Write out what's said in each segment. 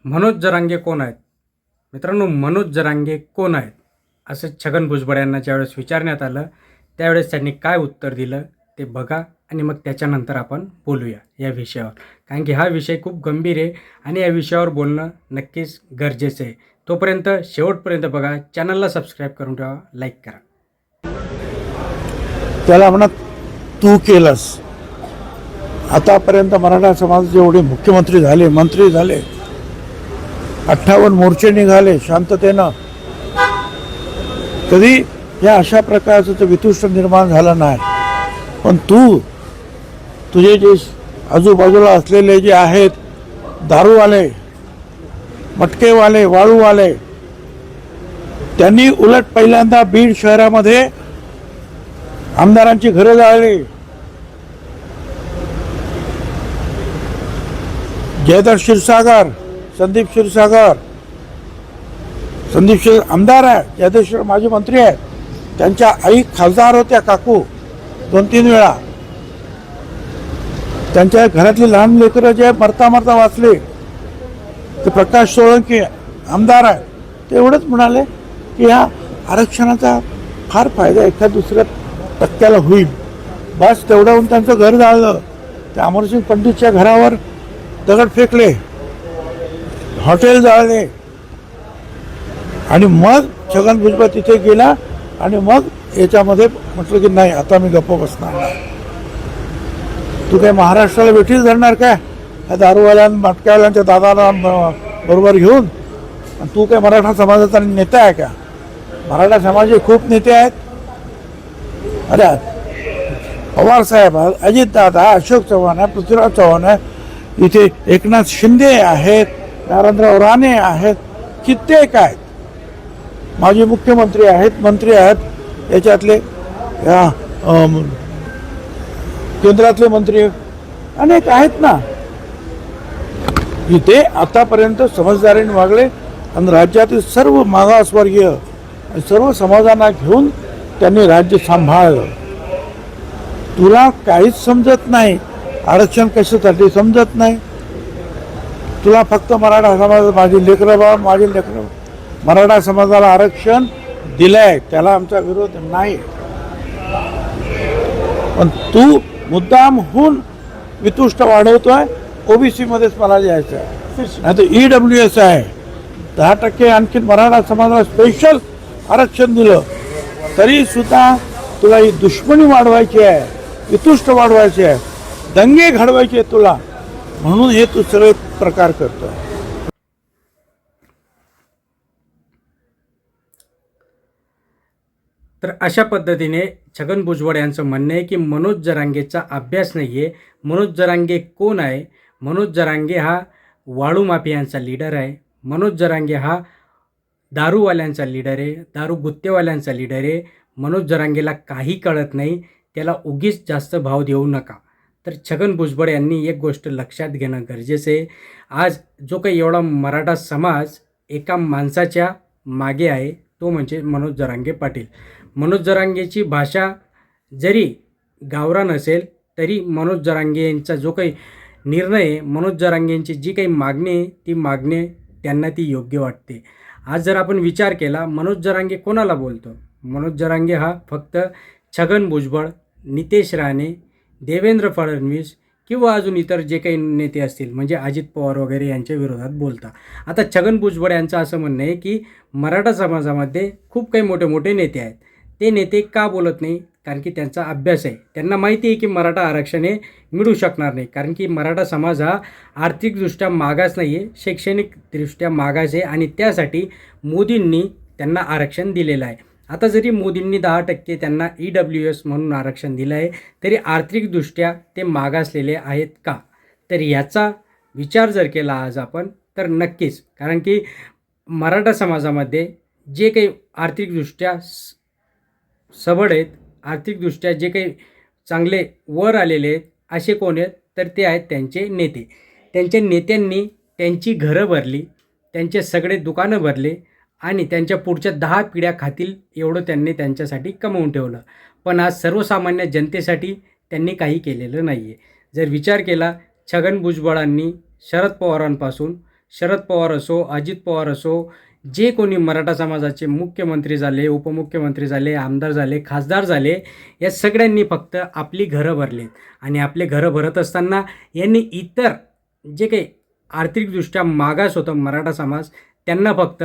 मनोज जरांगे कोण आहेत? मित्रांनो, मनोज जरांगे कोण आहेत? असं छगन भुजबळ यांना ज्यावेळेस विचारण्यात आलं, त्यावेळेस त्यांनी काय उत्तर दिलं ते बघा आणि मग त्याच्यानंतर आपण बोलूया या विषयावर. कारण की हा विषय खूप गंभीर आहे आणि या विषयावर बोलणं नक्कीच गरजेचं आहे. तोपर्यंत शेवटपर्यंत बघा, चॅनलला सबस्क्राईब करून ठेवा, लाईक करा. त्याला म्हणत तू केलंस. आतापर्यंत मराठा समाज जेवढे मुख्यमंत्री झाले, मंत्री झाले, 58 मोर्चे निघाले शांततेनं, कधी या अशा प्रकारचं तर वितुष्ट निर्माण झालं नाही. पण तुझे जे आजूबाजूला असलेले जे आहेत दारूवाले, मटकेवाले, वाळूवाले, त्यांनी उलट पहिल्यांदा बीड शहरामध्ये आमदारांची घरं जाळली. जयदर क्षीरसागर, संदीप क्षीरसागर आमदार आहे, जयदेश्वर माजी मंत्री आहेत, त्यांच्या आई खासदार होत्या काकू 2-3 वेळा. त्यांच्या घरातली लहान लेकरं जे मरता वाचले, ते प्रकाश सोळंकी आमदार आहे, ते एवढंच म्हणाले की ह्या आरक्षणाचा फार फायदा एका दुसऱ्या टक्क्याला होईल. बस तेवढ्याहून त्यांचं घर जाळलं. त्या अमरसिंग पंडितच्या घरावर दगड फेकले, हॉटेल जाळले आणि मग छगन भुजबळ तिथे गेला आणि मग याच्यामध्ये म्हटलं की नाही, आता मी गप्प बसणार नाही. तू काय महाराष्ट्राला वेठीच धरणार काय ह्या मटक्यावाल्यांच्या दादाला बरोबर घेऊन? तू काय मराठा समाजाचा नेता आहे का? मराठा समाजाचे खूप नेते आहेत. अरे पवार साहेब, अजित दादा, अशोक चव्हाण आहे, पृथ्वीराज चव्हाण आहे, इथे एकनाथ शिंदे आहेत, नरेंद्र राणे आहेत, कित्येक आहेत, माजी मुख्यमंत्री आहेत, मंत्री आहेत, याच्यातले या केंद्रातले मंत्री अनेक आहेत ना. इथे आतापर्यंत समजदारीने वागले आणि राज्यातील सर्व मागासवर्गीय सर्व समाजांना घेऊन त्यांनी राज्य सांभाळलं. तुला काहीच समजत नाही, आरक्षण कशासाठी समजत नाही. तुला फक्त मराठा समाज, माझी लेकरं मराठा समाजाला आरक्षण दिलंय, त्याला आमचा विरोध नाही. पण तू मुद्दामहून वितुष्ट वाढवतोय. ओबीसी मध्येच मला जायचं आहे, नाही तर EWS आहे, 10% आणखी मराठा समाजाला स्पेशल आरक्षण दिलं, तरी सुद्धा तुला ही दुश्मनी वाढवायची आहे, वितुष्ट वाढवायची आहे, दंगे घडवायचे आहेत तुला, म्हणून हे तू सगळे प्रकार करतोय. तर अशा पद्धतीने छगन भुजबळ यांचं म्हणणं आहे की मनोज जरांगेचा अभ्यास नाही आहे. मनोज जरांगे कोण आहे? मनोज जरांगे हा वाळू माफियांचा लीडर आहे. मनोज जरांगे हा दारूवाल्यांचा लीडर आहे, दारू गुत्तेवाल्यांचा लीडर आहे. मनोज जरांगेला काही कळत नाही, त्याला उगीच जास्त भाव देऊ नका. तर छगन भुजबळ यांनी एक गोष्ट लक्षात घेणं गरजेचं आहे. आज जो काही एवढा मराठा समाज एका माणसाच्या मागे आहे, तो म्हणजे मनोज जरांगे पाटील. मनोज जरांगेची भाषा जरी गावरान असेल तरी मनोज जरांगे यांचा जो काही निर्णय आहे, मनोज जरांगेंची जी काही मागणी आहे, ती मागणी त्यांना ती योग्य वाटते. आज जर आपण विचार केला, मनोज जरांगे कोणाला बोलतो? मनोज जरांगे हा फक्त छगन भुजबळ, नितेश राणे, देवेंद्र फडणवीस किंवा अजून इतर जे काही नेते असतील, म्हणजे अजित पवार वगैरे यांच्या विरोधात बोलता. आता छगन भुजबळ यांचं असं म्हणणं आहे की मराठा समाजामध्ये खूप काही मोठे मोठे नेते आहेत, ते नेते का बोलत नाही? कारण की त्यांचा अभ्यास आहे, त्यांना माहिती आहे की मराठा आरक्षण हे मिळू शकणार नाही. कारण की मराठा समाज हा आर्थिकदृष्ट्या मागास नाही आहे, शैक्षणिकदृष्ट्या मागास आहे आणि त्यासाठी मोदींनी त्यांना आरक्षण दिलेलं आहे. आता जरी मोदींनी 10% त्यांना EWS म्हणून आरक्षण दिलं आहे, तरी आर्थिकदृष्ट्या ते मागासलेले आहेत का? तर याचा विचार जर केला आज आपण, तर नक्कीच. कारण की मराठा समाजामध्ये जे काही आर्थिकदृष्ट्या सबळ आहेत, आर्थिकदृष्ट्या जे काही चांगले वर आलेले आहेत, असे कोण आहेत? तर ते आहेत त्यांचे नेते. त्यांच्या नेत्यांनी त्यांची घरं भरली, त्यांचे सगळे दुकानं भरले आणि त्यांच्या पुढच्या 10 पिढ्या खातील एवढं त्यांनी त्यांच्यासाठी कमवून ठेवलं. पण आज सर्वसामान्य जनतेसाठी त्यांनी काही केलेलं नाही आहे. जर विचार केला, छगन भुजबळांनी शरद पवारांपासून शरद पवार असो, अजित पवार असो, जे कोणी मराठा समाजाचे मुख्यमंत्री झाले, उपमुख्यमंत्री झाले, आमदार झाले, खासदार झाले, या सगळ्यांनी फक्त आपली घरं भरली. आणि आपले घरं भरत असताना यांनी इतर जे काही आर्थिकदृष्ट्या मागास होतं मराठा समाज, त्यांना फक्त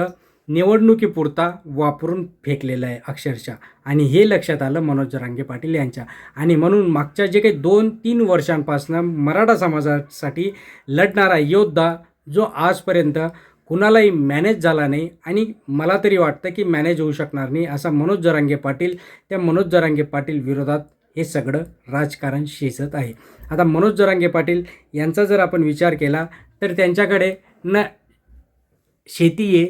निवडणुकीपुरता वापरून फेकलेलं आहे अक्षरशः. आणि हे लक्षात आलं मनोज जरांगे पाटील यांच्या. आणि म्हणून मागच्या जे काही 2-3 वर्षांपासून मराठा समाजासाठी लढणारा योद्धा जो आजपर्यंत कुणालाही मॅनेज झाला नाही आणि मला तरी वाटतं की मॅनेज होऊ शकणार नाही, असा मनोज जरांगे पाटील, त्या मनोज जरांगे पाटील विरोधात हे सगळं राजकारण शिजत आहे. आता मनोज जरांगे पाटील यांचा जर आपण विचार केला तर त्यांच्याकडे न शेती आहे,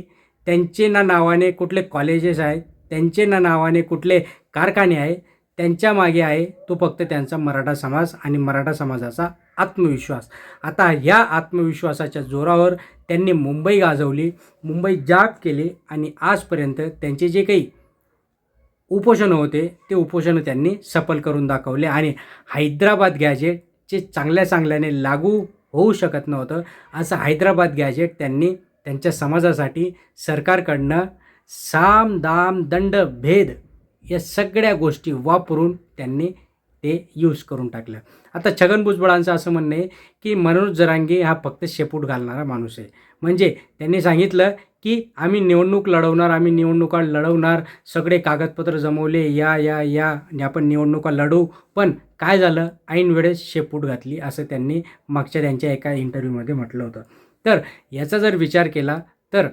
त्यांचे ना नावाने कुठले कॉलेजेस आहेत, त्यांचे ना नावाने कुठले कारखाने आहेत, त्यांच्या मागे आहे तो फक्त त्यांचा मराठा समाज आणि मराठा समाजाचा आत्मविश्वास. आता ह्या आत्मविश्वासाच्या जोरावर त्यांनी मुंबई गाजवली, मुंबई जाग केली आणि आजपर्यंत त्यांचे जे काही उपोषणं होते ते उपोषणं त्यांनी सफल करून दाखवले. आणि हैदराबाद गॅजेट जे चांगल्याने लागू होऊ शकत नव्हतं, असं हैदराबाद गॅजेट त्यांनी त्यांच्या समाजासाठी सरकारकडनं साम दाम दंड भेद या सगळ्या गोष्टी वापरून त्यांनी ते यूज करून टाकलं. आता छगन भुजबळांचं असं म्हणणं आहे की मनोज जरांगे हा फक्त शेपूट घालणारा माणूस आहे. म्हणजे त्यांनी सांगितलं की आम्ही निवडणूक लढवणार, आम्ही निवडणुका लढवणार, सगळे कागदपत्र जमवले, या आणि आपण निवडणुका लढवू. पण काय झालं, ऐन वेळेस शेपूट घातली, असं त्यांनी मागच्या त्यांच्या एका इंटरव्ह्यूमध्ये म्हटलं होतं. तर याचा जर विचार केला तर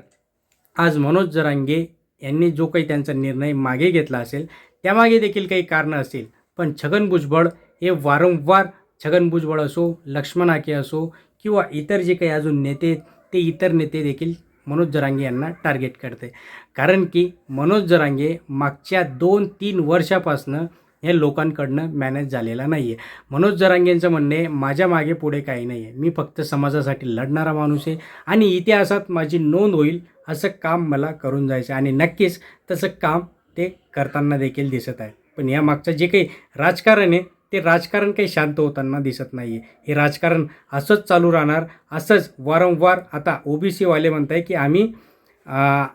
आज मनोज जरांगे यांनी जो काही त्यांचा निर्णय मागे घेतला असेल त्यामागे देखील काही कारणं असतील. पण छगन भुजबळ हे वारंवार, छगन भुजबळ असो, लक्ष्मण हाके असो किंवा इतर जे काही अजून नेते, ते इतर नेते देखील मनोज जरांगे यांना टार्गेट करते. कारण की मनोज जरांगे मागच्या 2-3 वर्षापासनं हे लोकांकडनं मॅनेज झालेला नाही आहे. मनोज जरांगेंचं म्हणणे माझ्या मागे पुढे काही नाही आहे, मी फक्त समाजासाठी लढणारा माणूस आहे आणि इतिहासात माझी नोंद होईल असं काम मला करून जायचं. आणि नक्कीच तसं काम ते करताना देखील दिसत आहे. पण या मागचं जे काही राजकारण आहे ते राजकारण काही शांत होताना दिसत नाही आहे. हे राजकारण असंच चालू राहणार, असंच वारंवार. आता OBC वाले म्हणत आहे की आम्ही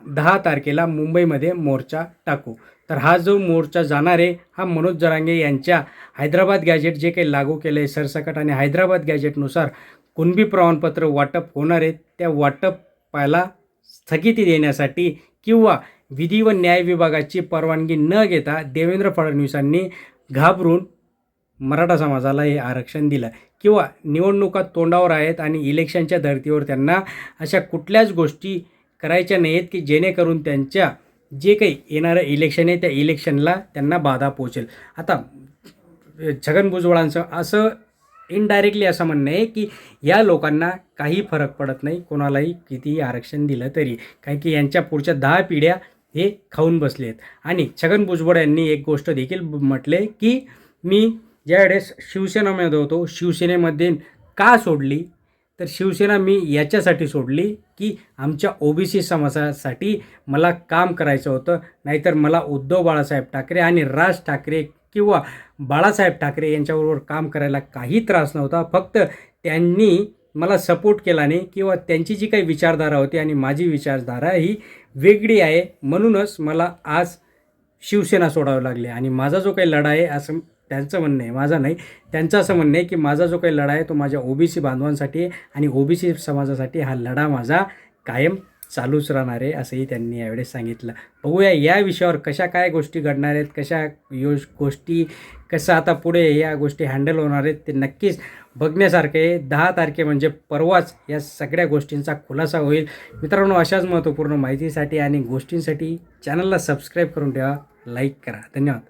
10 तारखेला मुंबईमध्ये मोर्चा टाकू. तर हा जो मोर्चा जाणार आहे हा मनोज जरांगे यांच्या हैदराबाद गॅजेट जे काही लागू केलं आहे सरसकट, आणि हैदराबाद गॅजेटनुसार कुणबी प्रमाणपत्र वाटप होणार आहेत, त्या वाटपाला स्थगिती देण्यासाठी किंवा विधी व न्याय विभागाची परवानगी न घेता देवेंद्र फडणवीसांनी घाबरून मराठा समाजाला हे आरक्षण दिलं. किंवा निवडणुका तोंडावर आहेत आणि इलेक्शनच्या धर्तीवर त्यांना अशा कुठल्याच गोष्टी करायच्या नाहीत की जेणेकरून त्यांच्या जे काही येणारं इलेक्शन आहे त्या इलेक्शनला त्यांना बाधा पोहोचेल. आता छगन भुजबळांचं असं इनडायरेक्टली असं म्हणणं आहे की या लोकांना काही फरक पडत नाही कोणालाही कितीही आरक्षण दिलं तरी, कारण की यांच्या पुढच्या 10 पिढ्या हे खाऊन बसले आहेत. आणि छगन भुजबळ यांनी एक गोष्ट देखील म्हटले की मी ज्यावेळेस शिवसेनेमध्ये होतो, शिवसेनेमध्ये का सोडली, तर शिवसेना मी याच्यासाठी सोडली की आमच्या OBC समाजासाठी मला काम करायचं होतं. नाहीतर मला उद्धव बाळासाहेब ठाकरे आणि राज ठाकरे किंवा बाळासाहेब ठाकरे यांच्याबरोबर काम करायला काही त्रास नव्हता. फक्त त्यांनी मला सपोर्ट केला नाही किंवा त्यांची जी काही विचारधारा होती आणि माझी विचारधारा ही वेगळी आहे, म्हणूनच मला आज शिवसेना सोडावी लागली. आणि माझा जो काही लढा आहे, असं त्यांचं म्हणणं आहे, माझा नाही, त्यांचं असं म्हणणं आहे की माझा जो काही लढा आहे तो माझ्या OBC बांधवांसाठी आहे आणि OBC समाजासाठी हा लढा माझा कायम चालूच राहणार आहे, असंही त्यांनी यावेळेस सांगितलं. बघूया या विषयावर कशा काय गोष्टी घडणार आहेत, कशा गोष्टी कसं आता पुढे या गोष्टी हँडल होणार आहेत, ते नक्कीच बघण्यासारखं आहे. 10 तारखे म्हणजे परवाच या सगळ्या गोष्टींचा खुलासा होईल. मित्रांनो, अशाच महत्त्वपूर्ण माहितीसाठी आणि गोष्टींसाठी चॅनलला सबस्क्राईब करून ठेवा, लाईक करा. धन्यवाद.